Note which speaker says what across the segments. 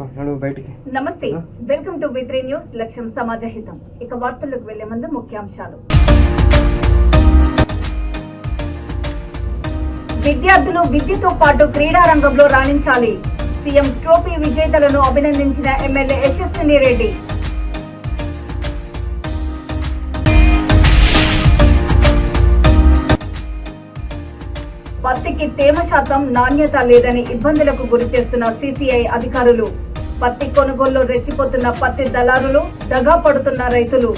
Speaker 1: నమస్తే, welcome to వి3 news. లక్ష్యం సమాజ హితం. ఇక వార్తలకు వెళ్లే ముందు ముఖ్యాంశాలు. విద్యార్థులు విద్యతో పాటు క్రీడా రంగంలో రాణించాలి. సీఎం ట్రోఫీ విజేతలను అభినందించిన ఎమ్మెల్యే యశస్విని రెడ్డి. పత్తికి తేమ శాతం, నాణ్యత లేదని ఇబ్బందులకు గురి చేస్తున్న సీసీఐ అధికారులు. పత్తి కొనుగోలులో రెచ్చిపోతున్న పత్తి దళారులు, దగా పడుతున్న రైతులు.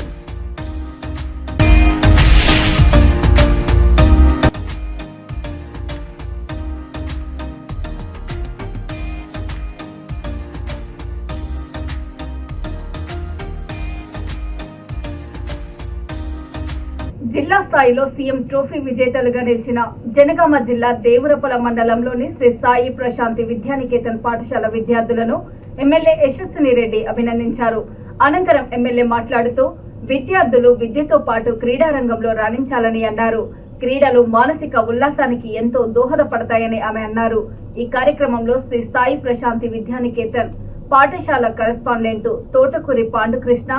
Speaker 1: జిల్లా స్థాయిలో సీఎం ట్రోఫీ విజేతలుగా నిలిచిన జనగామ జిల్లా దేవరపల మండలంలోని శ్రీ సాయి ప్రశాంతి విద్యానికేతన్ పాఠశాల విద్యార్థులను ఎమ్మెల్యే యశస్విని రెడ్డి అభినందించారు. అనంతరం ఎమ్మెల్యే మాట్లాడుతూ విద్యార్థులు విద్యతో పాటు క్రీడా రంగంలో రాణించాలని అన్నారు. క్రీడలు మానసిక ఉల్లాసానికి ఎంతో దోహదపడతాయని ఆమె అన్నారు. ఈ కార్యక్రమంలో శ్రీ సాయి ప్రశాంతి విద్యానికేతన్ పాఠశాల కరెస్పాండెంట్ తోటకూరి పాండుకృష్ణ,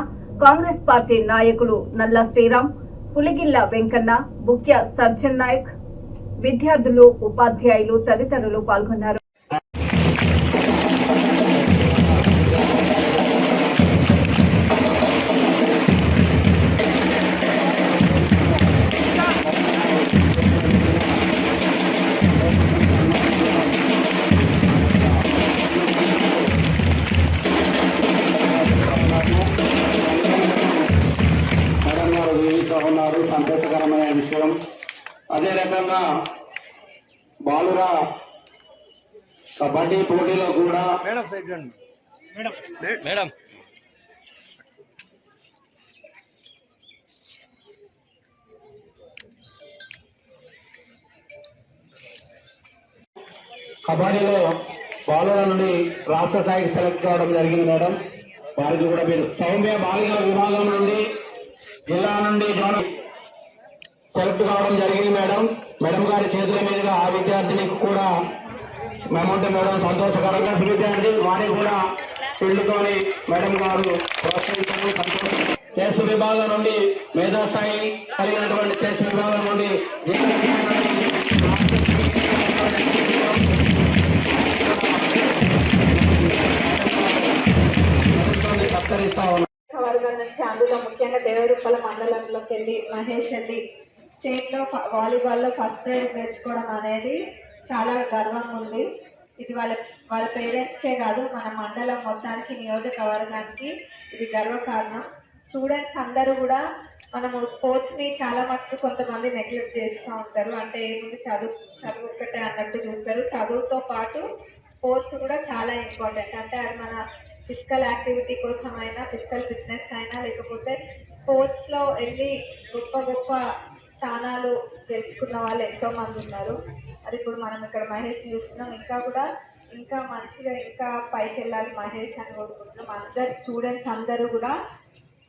Speaker 1: కాంగ్రెస్ పార్టీ నాయకులు నల్లా శ్రీరామ్, పులిగిల్ల వెంకన్న, ముఖ్య సర్జన్ నాయక్, విద్యార్థులు, ఉపాధ్యాయులు తదితరులు పాల్గొన్నారు.
Speaker 2: సంతోషకరమైన విషయం. అదే రకంగా బాలుర కబడ్డీ పోటీలో కూడా కబడ్డీలో బాలుర నుండి రాష్ట్ర స్థాయికి సెలెక్ట్ కావడం జరిగింది మేడం. వారికి కూడా మీరు సౌమ్య బాలికల విభాగం నుండి జిల్లా నుండి సెలెక్ట్ కావడం జరిగింది మేడం. మేడం గారి చేతుల మీదుగా ఆ విద్యార్థినికి కూడా మేమంటే మేడం సంతోషకరంగా విద్యార్థి వారికి కూడా పిల్లుతోని మేడం గారు ప్రోత్సహించడం సంతోషం. చెస్ విభాగం నుండి మేధాస్థాయి కలిగినటువంటి చెస్ విభాగం నుండి సత్కరిస్తా ఉన్నాం.
Speaker 3: వర్గం నుంచి అందులో ముఖ్యంగా దేవరూపల మండలంలోకి వెళ్ళి మహేష్ వెళ్ళి స్టేట్లో వాలీబాల్లో ఫస్ట్ ప్రైజ్ నేర్చుకోవడం అనేది చాలా గర్వంగా ఉంది. ఇది వాళ్ళ పేరెంట్స్కే కాదు, మన మండలం మొత్తానికి, నియోజకవర్గానికి ఇది గర్వకారణం. స్టూడెంట్స్ అందరూ కూడా మనము స్పోర్ట్స్ని చాలా మటుకు కొంతమంది నెగ్లెక్ట్ చేస్తూ ఉంటారు. అంటే ఏముంది, చదువు ఒక్కటే అన్నట్టు చూస్తారు. చదువుతో పాటు స్పోర్ట్స్ కూడా చాలా ఇంపార్టెంట్. అంటే అది మన ఫిజికల్ యాక్టివిటీ కోసం అయినా, ఫిజికల్ ఫిట్నెస్ అయినా, లేకపోతే స్పోర్ట్స్లో వెళ్ళి గొప్ప గొప్ప స్థానాలు గెలుచుకున్న వాళ్ళు ఎంతోమంది ఉన్నారు. అది ఇప్పుడు మనం ఇక్కడ మహేష్ చూస్తున్నాం. ఇంకా మంచిగా ఇంకా పైకి వెళ్ళాలి మహేష్ అని కోరుకుంటున్నాం. అందరు స్టూడెంట్స్ అందరూ కూడా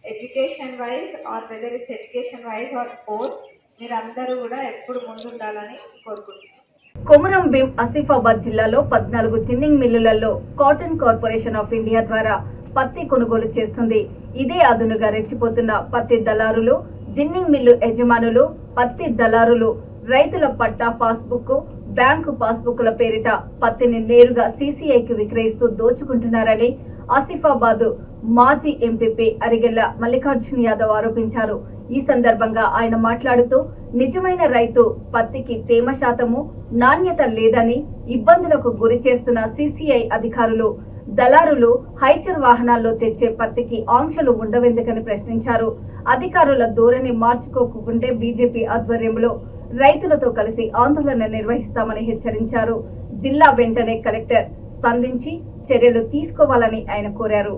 Speaker 3: education wise or whether it's education wise or sports, మీరందరూ కూడా ఎప్పుడు ముందుండాలని కోరుకుంటున్నాం.
Speaker 1: కొమురం భీం ఆసిఫాబాద్ జిల్లాలో 14 జిన్నింగ్ మిల్లులలో కాటన్ కార్పొరేషన్ ఆఫ్ ఇండియా ద్వారా పత్తి కొనుగోలు చేస్తుంది. ఇదే అదునుగా రెచ్చిపోతున్న పత్తి దళారులు, జిన్నింగ్ మిల్లు యజమానులు, పత్తి దళారులు రైతుల పట్టా పాస్బుక్, బ్యాంకు పాస్బుక్ల పేరిట పత్తిని నేరుగా సీసీఐకి విక్రయిస్తూ దోచుకుంటున్నారని ఆసిఫాబాద్ మాజీ ఎంపీపీ అరిగెల్ల మల్లికార్జున యాదవ్ ఆరోపించారు. ఈ సందర్భంగా ఆయన మాట్లాడుతూ నిజమైన రైతు పత్తికి తేమ శాతము, నాణ్యత లేదని ఇబ్బందులకు గురి చేస్తున్న సీసీఐ అధికారులు, దళారులు హైచర్ వాహనాల్లో తెచ్చే పత్తికి ఆంక్షలు ఉండవెందుకని ప్రశ్నించారు. అధికారుల ధోరణి మార్చుకోకుంటే బీజేపీ ఆధ్వర్యంలో రైతులతో కలిసి ఆందోళన నిర్వహిస్తామని హెచ్చరించారు. జిల్లా వెంటనే కలెక్టర్ స్పందించి చర్యలు తీసుకోవాలని ఆయన కోరారు.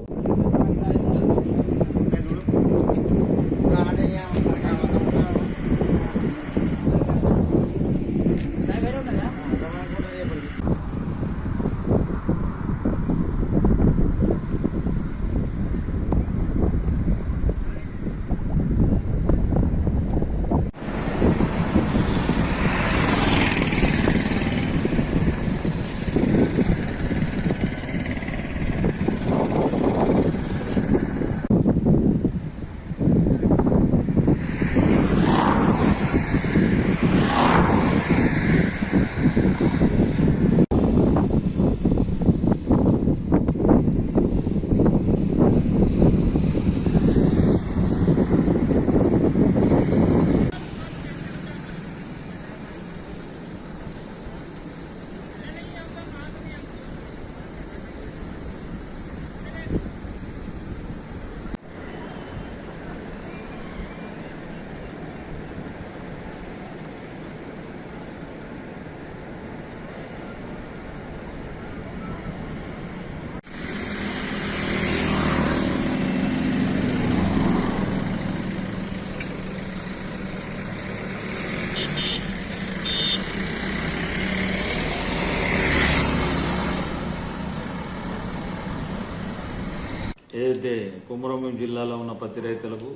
Speaker 4: ఏదైతే కొమరంభీం జిల్లాలో ఉన్న పత్తి రైతులకు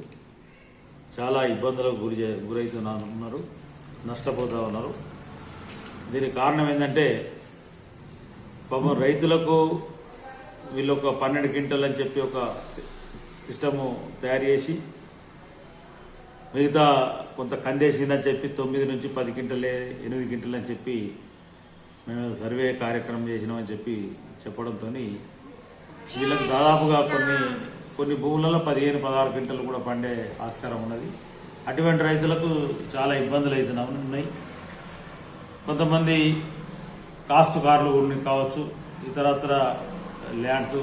Speaker 4: చాలా ఇబ్బందులకు గురవుతున్నారు, నష్టపోతూ ఉన్నారు. దీనికి కారణం ఏంటంటే పాపం రైతులకు వీళ్ళు ఒక 12 క్వింటల్ అని చెప్పి ఒక సిస్టము తయారు చేసి మిగతా కొంత కందేసిందని చెప్పి 9 నుంచి 10 క్వింటలే 8 క్వింటల్ అని చెప్పి మేము సర్వే కార్యక్రమం చేసినామని చెప్పి చెప్పడంతో వీళ్ళకి దాదాపుగా కొన్ని భూములలో 15-16 క్వింటలు కూడా పండే ఆస్కారం ఉన్నది. అటువంటి రైతులకు చాలా ఇబ్బందులు అయితే ఉన్నాయి. కొంతమంది కాస్తుకారులు కావచ్చు, ఇతరత్ర ల్యాండ్స్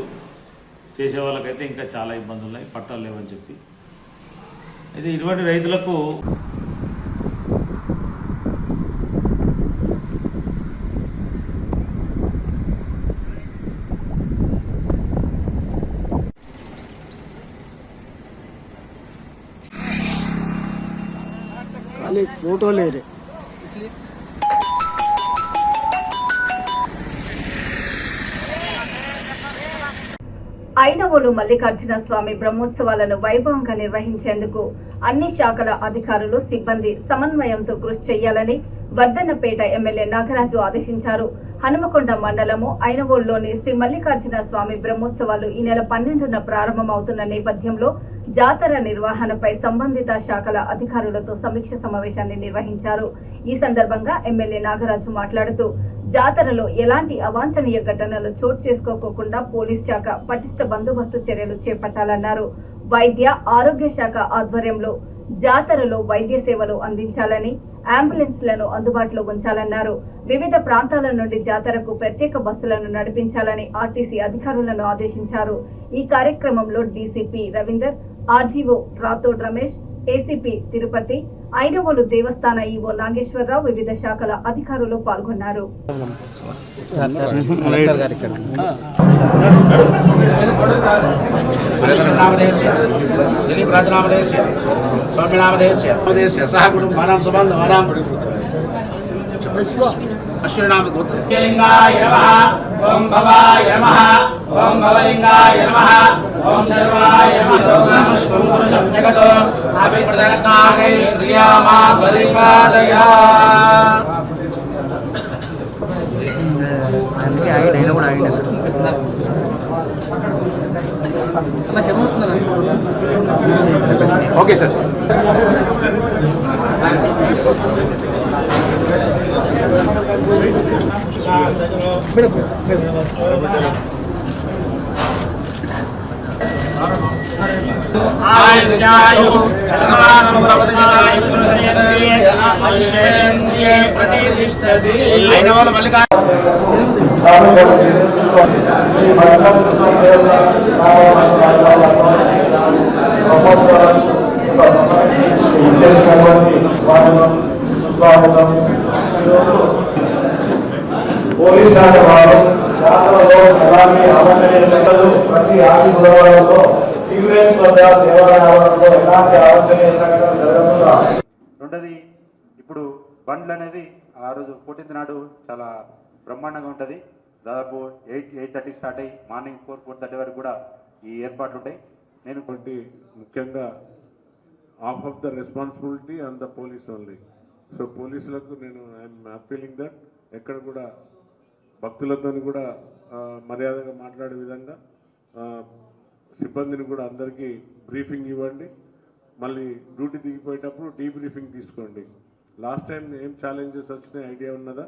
Speaker 4: చేసే వాళ్ళకైతే ఇంకా చాలా ఇబ్బందులు ఉన్నాయి, పట్టాలు లేవని చెప్పి. అయితే ఇటువంటి రైతులకు
Speaker 5: खाली फोटो ले रहे।
Speaker 1: ఐనవోలు మల్లికార్జున స్వామి బ్రహ్మోత్సవాలను వైభవంగా నిర్వహించేందుకు అన్ని శాఖల అధికారులు సిబ్బంది సమన్వయంతో కృషి చేయాలని వర్ధన్నపేట ఎమ్మెల్యే నాగరాజు ఆదేశించారు. హనుమకొండ మండలము ఐనవోలులోని శ్రీ మల్లికార్జున స్వామి బ్రహ్మోత్సవాలు ఈ నెల 12న ప్రారంభమవుతున్న నేపథ్యంలో జాతర నిర్వహణపై సంబంధిత శాఖల అధికారులతో సమీక్ష సమావేశాన్ని నిర్వహించారు. ఈ సందర్భంగా ఎమ్మెల్యే నాగరాజు మాట్లాడుతూ జాతరలో ఎలాంటి అవాంఛనీయ ఘటనలు చోటు చేసుకోకుండా పోలీస్ శాఖ పటిష్ట బందోబస్తు చర్యలు చేపట్టాలన్నారు. వైద్య ఆరోగ్య శాఖ ఆధ్వర్యంలో జాతరలో వైద్య సేవలు అందించాలని, అంబులెన్స్లను అందుబాటులో ఉంచాలన్నారు. వివిధ ప్రాంతాల నుండి జాతరకు ప్రత్యేక బస్సులను నడిపించాలని ఆర్టీసీ అధికారులను ఆదేశించారు. ఈ కార్యక్రమంలో DCP Ravinder, RGO Rathod Ramesh, ACP Tirupati, Inavolu దేవస్థాన ఈవో నాగేశ్వరరావు, వివిధ శాఖల అధికారులు పాల్గొన్నారు.
Speaker 6: అశ్వనామ గోత్రలింగాయ నమః, ఓం భవాయ నమః, ఓం భవలింగాయ నమః, ఓం సర్వాయ నమః. నమః పురుషం జగతో అభిప్రదన్నాగై శ్రీయామా పరిపాదయా. అందుకే ఆగి నేను కూడా ఆగి okay sir. Inavolu Mallika
Speaker 7: police శాఖ వారు జాతరలో ఎలాంటి అవాంఛనీయ ప్రతి ఆది బుధవారంలో టీవీఎస్ వద్ద దేవాలయాలలో ఎలాంటి అవాంఛనీయ సంఘటనలు జరగకుండా.
Speaker 8: రెండోది, ఇప్పుడు బండ్లు అనేది ఆ రోజు 14th నాడు చాలా బ్రహ్మాండంగా ఉంటుంది. దాదాపు 8:30 స్టార్ట్ అయ్యి మార్నింగ్ 4:30 వరకు కూడా ఈ ఏర్పాట్లు ఉంటాయి. నేను
Speaker 9: ముఖ్యంగా half of the responsibility and the police only. So పోలీసులకు నేను ఐఎమ్ అపీలింగ్ దట్ ఎక్కడ కూడా భక్తులతో కూడా మర్యాదగా మాట్లాడే విధంగా సిబ్బందిని కూడా అందరికీ బ్రీఫింగ్ ఇవ్వండి. మళ్ళీ డ్యూటీ దిగిపోయేటప్పుడు డీబ్రీఫింగ్ తీసుకోండి. లాస్ట్ టైం ఏం ఛాలెంజెస్ వచ్చినాయి ఐడియా ఉన్నదా?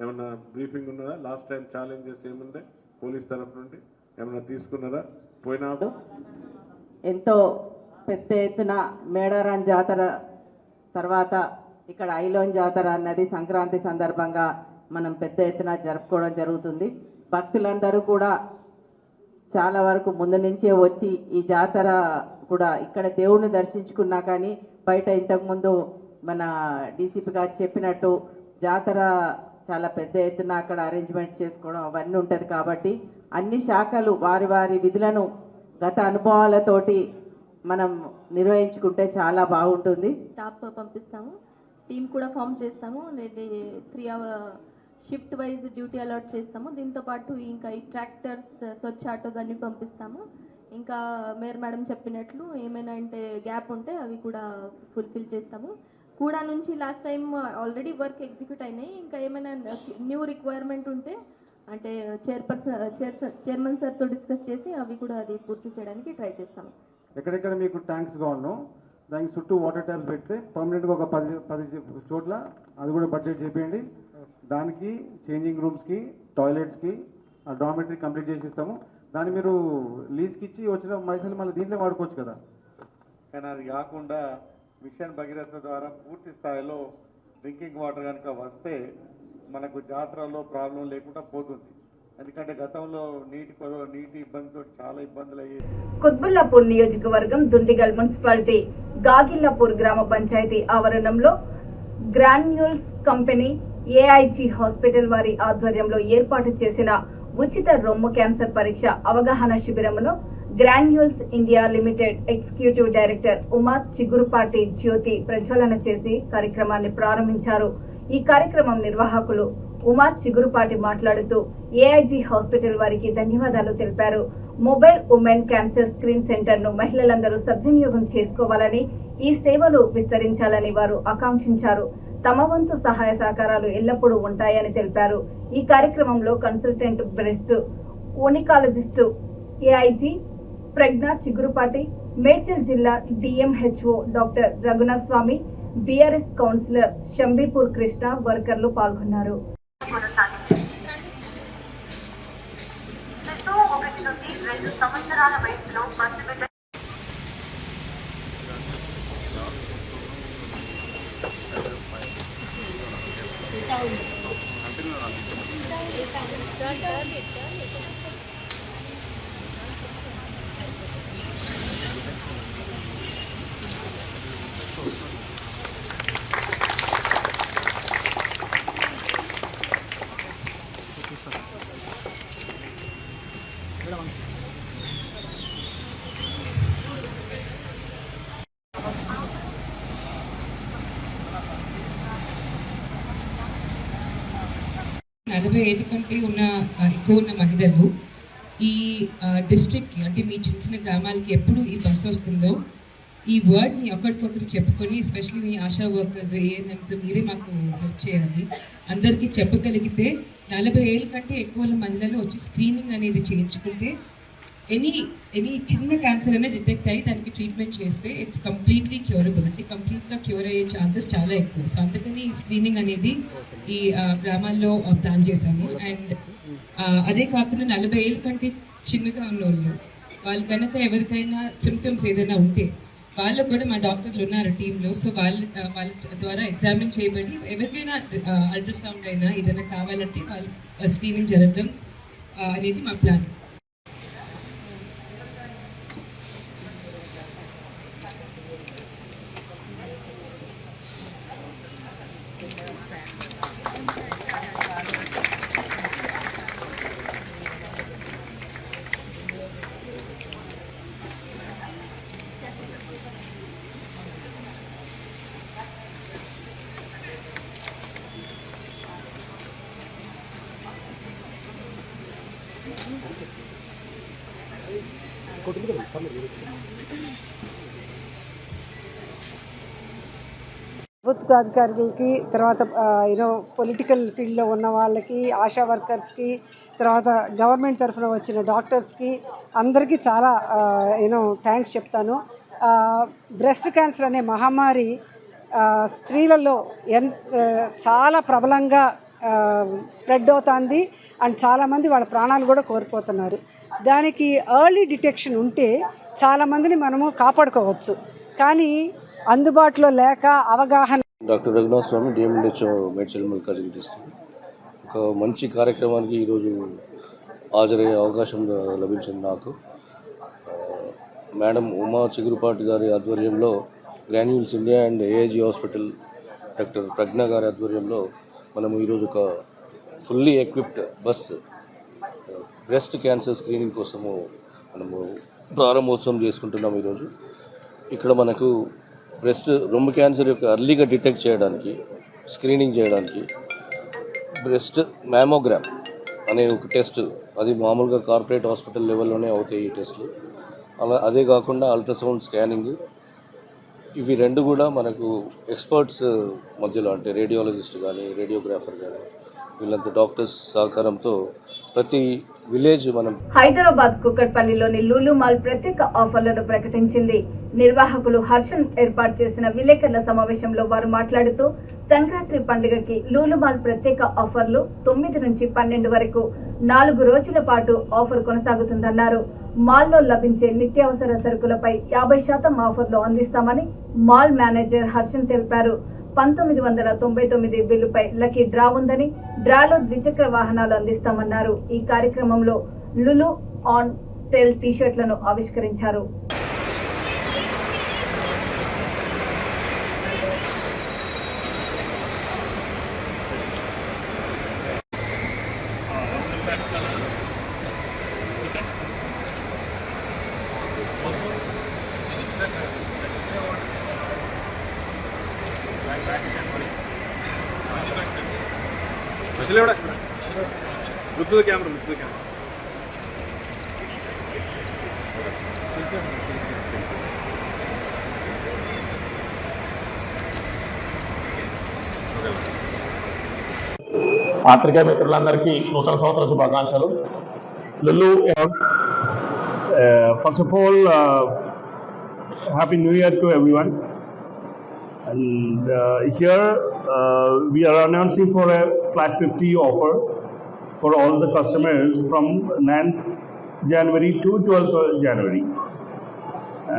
Speaker 9: ఏమన్నా బ్రీఫింగ్ ఉన్నదా? లాస్ట్ టైం ఛాలెంజెస్ ఏముండే పోలీస్ తరఫు నుండి ఏమన్నా తీసుకున్నారా? పోయినాడు
Speaker 10: ఎంతో పెద్ద ఎత్తున మేడారం జాతర తర్వాత ఇక్కడ ఐలోన్ జాతర అన్నది సంక్రాంతి సందర్భంగా మనం పెద్ద ఎత్తున జరుపుకోవడం జరుగుతుంది. భక్తులందరూ కూడా చాలా వరకు ముందు నుంచే వచ్చి ఈ జాతర కూడా ఇక్కడ దేవుణ్ణి దర్శించుకున్నా కానీ బయట ఇంతకుముందు మన డీసీపీ గారు చెప్పినట్టు జాతర చాలా పెద్ద ఎత్తున అక్కడ అరేంజ్మెంట్స్ చేసుకోవడం అవన్నీ ఉంటుంది. కాబట్టి అన్ని శాఖలు వారి వారి విధులను గత అనుభవాలతోటి మనం నిర్వహించుకుంటే చాలా బాగుంటుంది.
Speaker 11: స్టాఫ్ పంపిస్తాము, టీం కూడా ఫామ్ చేస్తాము. 3 hour shift wise duty allot చేస్తాము. దీంతో పాటు ఇంకా ఈ ట్రాక్టర్స్, స్వచ్ఛ ఆటోస్ అన్ని పంపిస్తాము. ఇంకా మేయర్ మేడం చెప్పినట్లు ఏమైనా అంటే గ్యాప్ ఉంటే అవి కూడా ఫుల్ఫిల్ చేస్తాము. కూడా నుంచి last time already work execute అయినాయి. ఇంకా ఏమైనా న్యూ రిక్వైర్మెంట్ ఉంటే అంటే చైర్మన్ సార్తో డిస్కస్ చేసి అవి కూడా అది పూర్తి చేయడానికి ట్రై చేస్తాము.
Speaker 5: ఎక్కడెక్కడ మీకు ట్యాంక్స్గా ఉన్నాం దానికి చుట్టూ వాటర్ ట్యాంక్స్ పెడితే పర్మనెంట్గా ఒక 10 చోట్ల అది కూడా బడ్జెట్ చేయండి. దానికి చేంజింగ్ రూమ్స్కి, టాయిలెట్స్కి, డార్మెటరీ కంప్లీట్ చేసి ఇస్తాము. దాన్ని మీరు లీజ్కి ఇచ్చి వచ్చిన పైసలు మళ్ళీ దీంట్లో వాడుకోవచ్చు కదా.
Speaker 9: కానీ అది కాకుండా మిషన్ భగీరథ ద్వారా పూర్తి స్థాయిలో డ్రింకింగ్ వాటర్ కనుక వస్తే మనకు జాతరలో ప్రాబ్లం లేకుండా పోతుంది. ఎందుకంటే గతంలో నీటి ఇబ్బందితో చాలా ఇబ్బందులు అయ్యేది.
Speaker 1: కుత్బుల్లాపూర్ నియోజకవర్గం దుండిగల్ మున్సిపాలిటీ గాగిల్లాపూర్ గ్రామ పంచాయతీ ఆవరణంలో గ్రాన్యూల్స్ కంపెనీ ఏఐజీ హాస్పిటల్ వారి ఆధ్వర్యంలో ఏర్పాటు చేసిన ఉచిత రొమ్ము క్యాన్సర్ పరీక్ష అవగాహన శిబిరంలో Granules India Limited executive director Uma Chigurupati జ్యోతి ప్రజ్వలన చేసి కార్యక్రమాన్ని ప్రారంభించారు. ఈ కార్యక్రమం నిర్వాహకులు ఉమా చిగురుపాటి మాట్లాడుతూ ఏఐజీ హాస్పిటల్ వారికి ధన్యవాదాలు తెలిపారు. Mobile women cancer screen centre ను మహిళలందరూ సద్వినియోగం చేసుకోవాలని, ఈ సేవలు విస్తరించాలని వారు ఆకాంక్షించారు. తమ వంతు సహాయ సహకారాలు ఎల్లప్పుడూ ఉంటాయని తెలిపారు. ఈ కార్యక్రమంలో consultant breast oncologist AIG Pragna Chigurupati, Medchal జిల్లా DMHO doctor Raghunathaswamy, BRS councillor Shambipur Krishna వర్కర్లు పాల్గొన్నారు.
Speaker 12: 1 నుండి 2 సంవత్సరాల వయసులో పసిబిడ్డ
Speaker 13: నలభై ఏళ్ళ కంటే ఎక్కువ ఉన్న మహిళలు ఈ డిస్ట్రిక్ట్కి అంటే మీ చిన్న చిన్న గ్రామాలకి ఎప్పుడు ఈ బస్సు వస్తుందో ఈ వర్డ్ని ఒకరికొకరు చెప్పుకొని, ఎస్పెషల్లీ మీ ఆశా వర్కర్స్, ఏఎన్ఎంస్ మీరే మాకు హెల్ప్ చేయాలి. అందరికీ చెప్పగలిగితే 40 ఏళ్ళ కంటే ఎక్కువ మహిళలు వచ్చి స్క్రీనింగ్ అనేది చేయించుకుంటే ఎనీ చిన్న క్యాన్సర్ అనేది డిటెక్ట్ అయ్యి దానికి ట్రీట్మెంట్ చేస్తే ఇట్స్ కంప్లీట్లీ క్యూరబుల్, అంటే కంప్లీట్గా క్యూర్ అయ్యే ఛాన్సెస్ చాలా ఎక్కువ. సో అందుకని ఈ స్క్రీనింగ్ అనేది ఈ గ్రామాల్లో ప్లాన్ చేశాము. అండ్ అదే కాకుండా 40 ఏళ్ళ కంటే చిన్నగా ఉన్న వాళ్ళు కనుక ఎవరికైనా సిమ్టమ్స్ ఏదైనా ఉంటే వాళ్ళు కూడా మా డాక్టర్లు ఉన్నారు టీంలో. సో వాళ్ళ ద్వారా ఎగ్జామిన్ చేయబడి ఎవరికైనా అల్ట్రాసౌండ్ అయినా ఏదైనా కావాలంటే వాళ్ళు స్క్రీనింగ్ జరగడం అనేది మా ప్లాన్.
Speaker 14: ప్రభుత్వ అధికారులకి, తర్వాత పొలిటికల్ ఫీల్డ్లో ఉన్న వాళ్ళకి, ఆశా వర్కర్స్కి, తర్వాత గవర్నమెంట్ తరఫున వచ్చిన డాక్టర్స్కి అందరికీ చాలా థ్యాంక్స్ చెప్తాను. బ్రెస్ట్ క్యాన్సర్ అనే మహమ్మారి స్త్రీలలో చాలా ప్రబలంగా స్ప్రెడ్ అవుతుంది అండ్ చాలామంది వాళ్ళ ప్రాణాలు కూడా కోల్పోతున్నారు. దానికి ఎర్లీ డిటెక్షన్ ఉంటే చాలామందిని మనము కాపాడుకోవచ్చు. కానీ అందుబాటులో లేక అవగాహన.
Speaker 15: Doctor Raghunathaswamy, DMHO Medchal Malkajgiri district. ఒక మంచి కార్యక్రమానికి ఈరోజు హాజరయ్యే అవకాశం లభించింది నాకు. మేడం ఉమా చిగురుపాటి గారి ఆధ్వర్యంలో Granules India and AIG hospital doctor Pragna గారి ఆధ్వర్యంలో మనము ఈరోజు ఒక fully equipped bus breast cancer screening కోసము మనము ప్రారంభోత్సవం చేసుకుంటున్నాము. ఈరోజు ఇక్కడ మనకు బ్రెస్ట్ రొమ్ము క్యాన్సర్ యొక్క అర్లీగా డిటెక్ట్ చేయడానికి, స్క్రీనింగ్ చేయడానికి బ్రెస్ట్ మ్యామోగ్రామ్ అనే ఒక టెస్ట్, అది మామూలుగా కార్పొరేట్ హాస్పిటల్ లెవెల్లోనే అవుతాయి ఈ టెస్ట్లు. అదే కాకుండా అల్ట్రాసౌండ్ స్కానింగ్, ఇవి రెండు కూడా మనకు ఎక్స్పర్ట్స్ మధ్యలో, అంటే రేడియాలజిస్ట్ కానీ రేడియోగ్రాఫర్ కానీ వీళ్ళంతా డాక్టర్స్ సహకారంతో ప్రతి విలేజ్ మనం.
Speaker 1: హైదరాబాద్ కుక్కట్పల్లిలోని లూలు మాల్ ప్రత్యేక ఆఫర్లను ప్రకటించింది. నిర్వాహకులు హర్షన్ ఏర్పాటు చేసిన విలేకరుల సమావేశంలో వారు మాట్లాడుతూ సంక్రాంతి పండుగకి లూలు మాల్ ప్రత్యేక ఆఫర్లు 9 నుంచి 12 వరకు 4 రోజుల పాటు ఆఫర్ కొనసాగుతుందన్నారు. మాల్లో లభించే నిత్యావసర సరుకులపై 50% ఆఫర్లు అందిస్తామని మాల్ మేనేజర్ హర్షన్ తెలిపారు. 1999 బిల్లుపై లక్కీ డ్రా ఉందని, డ్రాలో ద్విచక్ర వాహనాలు అందిస్తామన్నారు. ఈ కార్యక్రమంలో లులు ఆన్ సేల్ టీషర్ట్లను ఆవిష్కరించారు.
Speaker 9: Look to the camera, look to the camera.
Speaker 2: పాత్రికా మిత్రులందరికీ నూతన సంవత్సర శుభాకాంక్షలు. Lulu,
Speaker 16: first of all, happy new year to everyone. And here we are announcing for a flat 50 offer for all the customers from 9th January to 12th January.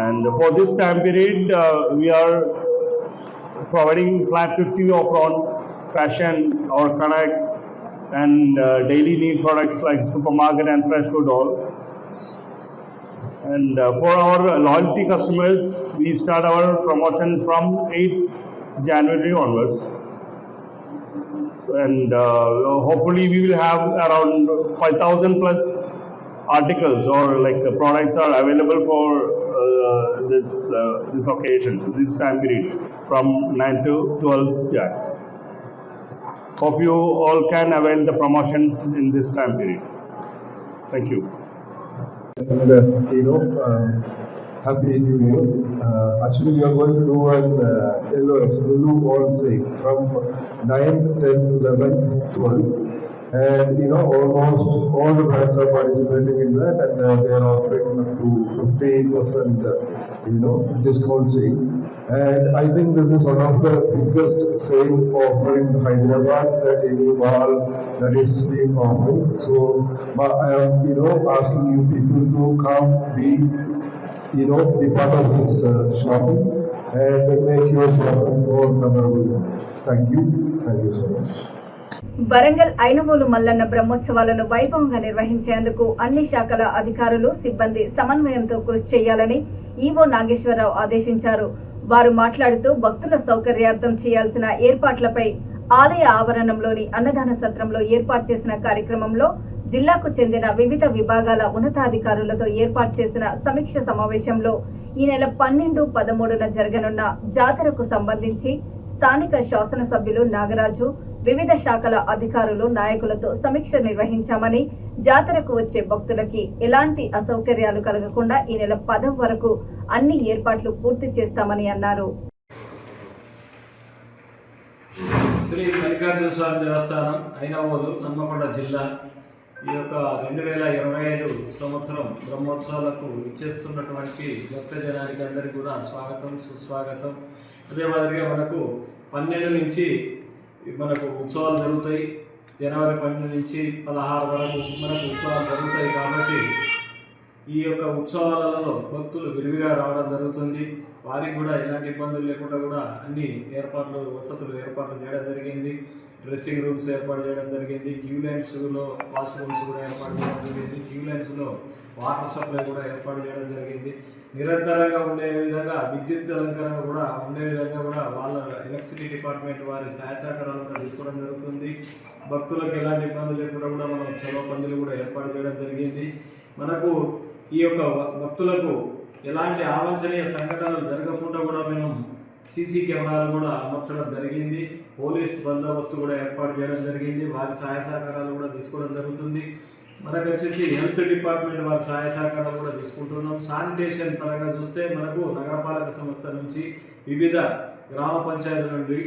Speaker 16: And for this time period, we are providing flat 50 offer on fashion or connect and daily need products like supermarket and fresh food all. And for our loyalty customers, we start our promotion from 8th January onwards. And hopefully we will have around 5,000 plus articles or like products are available for this occasion, so this time period from 9th to 12th Jan. Hope you all can avail the promotions in this time period. Thank you.
Speaker 7: And, Happy New Year. Actually, we are going to do an LOS, Lulu All Sale from 9th, 10th, 11th, 12th. And almost all the brands are participating in that, and they are offering up to 50% discount sale. And I think this is one of the biggest sale offer in Hyderabad that any mall that is being offered. So I am asking you people to come, be part of this shopping and make your shopping more memorable. Thank you so much.
Speaker 1: Warangal Ainavolu Mallanna బ్రహ్మోత్సవాలను వైభవంగా నిర్వహించేందుకు అన్ని శాఖల అధికారులు, సిబ్బంది సమన్వయంతో కృషి చేయాలని EO Nageswararao ఆదేశించారు. వారు మాట్లాడుతూ భక్తుల సౌకర్యార్థం చేయాల్సిన ఏర్పాట్లపై ఆలయ ఆవరణంలోని అన్నదాన సత్రంలో ఏర్పాటు చేసిన కార్యక్రమంలో జిల్లాకు చెందిన వివిధ విభాగాల ఉన్నతాధికారులతో ఏర్పాటు చేసిన సమీక్ష సమావేశంలో ఈ నెల 12, 13న జరగనున్న జాతరకు సంబంధించి స్థానిక శాసనసభ్యులు నాగరాజు, వివిధ శాఖల అధికారులు, నాయకులతో సమీక్ష నిర్వహించామని, జాతరకు వచ్చే భక్తులకి ఎలాంటి అసౌకర్యాలు కలగకుండా ఈ నెల 10 వరకు అన్ని ఏర్పాట్లు పూర్తి చేస్తామని అన్నారు.
Speaker 17: శ్రీ మల్లికార్జున స్వామి దేవస్థానం, ఐనవోలు, హన్మకొండ జిల్లా ఈ యొక్క 2025 సంవత్సరం బ్రహ్మోత్సవాలకు ఇచ్చేస్తున్నటువంటి భక్తజనానికి అందరికీ కూడా స్వాగతం, సుస్వాగతం. అదే మాదిరిగా మనకు 12 నుంచి మనకు ఉత్సవాలు జరుగుతాయి. జనవరి 12 నుంచి 16 వరకు మనకు ఉత్సవాలు జరుగుతాయి. కాబట్టి ఈ యొక్క ఉత్సవాలలో భక్తులు విరివిగా రావడం జరుగుతుంది. వారికి కూడా ఎలాంటి ఇబ్బందులు లేకుండా కూడా అన్ని వసతులు ఏర్పాట్లు చేయడం జరిగింది. డ్రెస్సింగ్ రూమ్స్ ఏర్పాటు చేయడం జరిగింది. క్యూ లైన్స్లో వాష్రూమ్స్ కూడా ఏర్పాటు చేయడం జరిగింది. క్యూ లైన్స్లో వాటర్ సప్లై కూడా ఏర్పాటు చేయడం జరిగింది. నిరంతరంగా ఉండే విధంగా విద్యుత్ అలంకరణ కూడా ఉండే విధంగా కూడా వాళ్ళ ఎలక్ట్రిసిటీ డిపార్ట్మెంట్ వారి సహాయ సహకారాలు కూడా తీసుకోవడం జరుగుతుంది. భక్తులకు ఎలాంటి ఇబ్బందులు లేకుండా కూడా మనం చలో పందులు కూడా ఏర్పాటు చేయడం జరిగింది. మనకు ఈ యొక్క భక్తులకు ఎలాంటి అవాంఛనీయ సంఘటనలు జరగకుండా కూడా మేము సీసీ కెమెరాలు కూడా అమర్చడం జరిగింది. పోలీస్ బందోబస్తు కూడా ఏర్పాటు చేయడం జరిగింది. వారి సహాయ సహకారాలు కూడా తీసుకోవడం జరుగుతుంది. మనకు వచ్చేసి హెల్త్ డిపార్ట్మెంట్ వారి సహాయ సహకారాలు కూడా తీసుకుంటున్నాం. శానిటేషన్ పరంగా చూస్తే మనకు నగరపాలక సంస్థ నుంచి వివిధ గ్రామ పంచాయతీల నుండి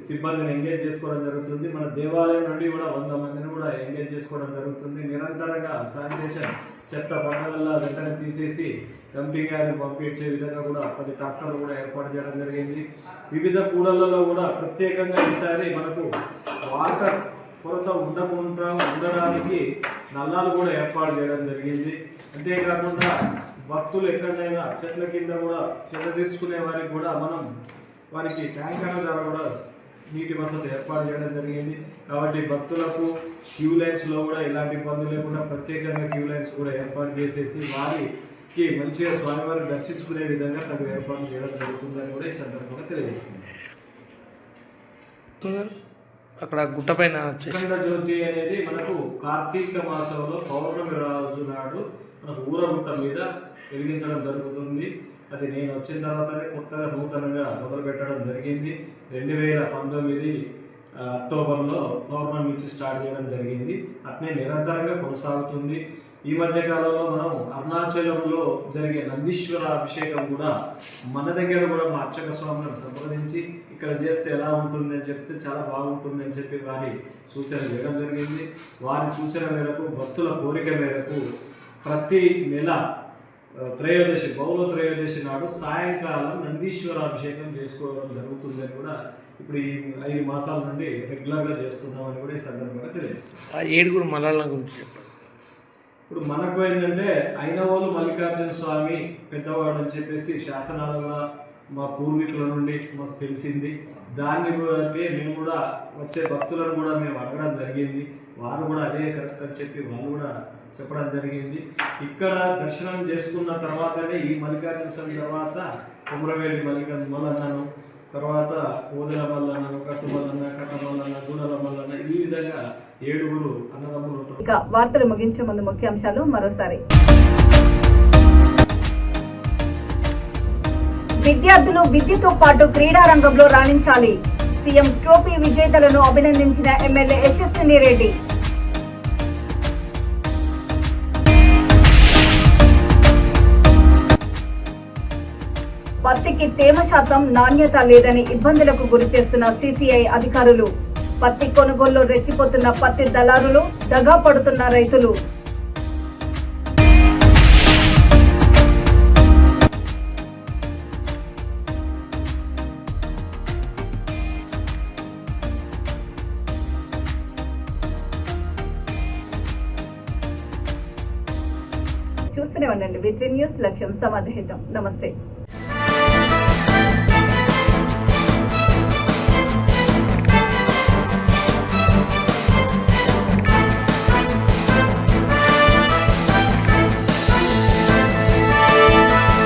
Speaker 17: సిబ్బందిని ఎంగేజ్ చేసుకోవడం జరుగుతుంది. మన దేవాలయం నుండి కూడా 100 మందిని కూడా ఎంగేజ్ చేసుకోవడం జరుగుతుంది. నిరంతరంగా శానిటేషన్ చెత్త పంటగల్లా వెంటనే తీసేసి డంపింగ్ యార్డ్ పంపించే విధంగా కూడా 10 ట్రాక్టర్లు కూడా ఏర్పాటు చేయడం జరిగింది. వివిధ కూడళ్లలో కూడా ప్రత్యేకంగా ఈసారి మనకు వాటర్ కొరత ఉండడానికి నల్లాలు కూడా ఏర్పాటు చేయడం జరిగింది. అంతేకాకుండా భక్తులు ఎక్కడైనా చెట్ల కింద కూడా చెత్త తీర్చుకునే వారికి కూడా మనం వారికి ట్యాంకర్ల ద్వారా కూడా నీటి వసతి ఏర్పాటు చేయడం జరిగింది. కాబట్టి భక్తులకు క్యూ లైన్స్లో కూడా ఎలాంటి ఇబ్బందులు లేకుండా ప్రత్యేకంగా క్యూ లైన్స్ కూడా ఏర్పాటు చేసేసి వారికి మంచిగా స్వామివారిని దర్శించుకునే విధంగా తగు ఏర్పాటు చేయడం జరుగుతుందని కూడా ఈ సందర్భంగా తెలియజేస్తుంది.
Speaker 18: అక్కడ గుట్టపైన
Speaker 17: అఖండ జ్యోతి అనేది మనకు కార్తీక మాసంలో పౌర్ణమి రోజు నాడు మనకు ఊరగుట్ట మీద వెలిగించడం జరుగుతుంది. అది నేను వచ్చిన తర్వాతనే కొత్తగా నూతనంగా మొదలు పెట్టడం జరిగింది. 2019 అక్టోబర్లో పౌర్ణమి నుంచి స్టార్ట్ చేయడం జరిగింది. అట్నే నిరంతరంగా కొనసాగుతుంది. ఈ మధ్య కాలంలో మనం అరుణాచలంలో జరిగే నందీశ్వర అభిషేకం కూడా మన దగ్గర కూడా మా అర్చక స్వామిని సంప్రదించి ఇక్కడ చేస్తే ఎలా ఉంటుందని చెప్తే చాలా బాగుంటుంది అని చెప్పి వారి సూచన చేయడం జరిగింది. వారి సూచన మేరకు భక్తుల కోరిక మేరకు ప్రతి నెల బహుళ త్రయోదశి నాడు సాయంకాలం నందీశ్వర అభిషేకం చేసుకోవడం జరుగుతుందని కూడా ఇప్పుడు ఈ 5 మాసాల నుండి రెగ్యులర్గా చేస్తున్నామని కూడా ఈ సందర్భంగా తెలియజేస్తాం.
Speaker 18: 7 మల్లాల గురించి చెప్పండి.
Speaker 17: ఇప్పుడు మనకు ఏంటంటే ఐనవోలు మల్లికార్జున స్వామి పెద్దవాడు అని చెప్పేసి శాసనాలలో మా పూర్వీకుల నుండి మాకు తెలిసింది. దాన్ని బట్టి మేము కూడా వచ్చే భక్తులను కూడా మేము అడగడం జరిగింది. వారు కూడా అదే కరెక్ట్ అని చెప్పి వాళ్ళు కూడా చెప్పడం జరిగింది. ఇక్కడ దర్శనం చేసుకున్న తర్వాతనే ఈ మల్లికార్జున స్వామి తర్వాత కుమ్రవేలి మల్లన్నను, తర్వాత ఓదెల మల్లన్నను, కట్టు మల్లన్న, కట్ట మల్లన్న, గూడల మల్లన్న, ఈ విధంగా 7 అన్నదమ్ములు ఉంటారు.
Speaker 1: ఇక వార్తలు ముగించే ముందు ముఖ్యాంశాలు మరోసారి. విద్యార్థులు విద్యతో పాటు క్రీడా రంగంలో రాణించాలి. సీఎం ట్రోఫీ విజేతలను అభినందించిన ఎమ్మెల్యే యశస్విని రెడ్డి. పత్తికి తేమ శాతం నాణ్యత లేదని ఇబ్బందులకు గురి చేస్తున్న సీసీఐ అధికారులు. పత్తి కొనుగోలులో రెచ్చిపోతున్న పత్తి దళారులు, దగా పడుతున్న రైతులు. చూస్తూనే ఉండండి V3 న్యూస్, లక్ష్యం సమాజ హితం. నమస్తే.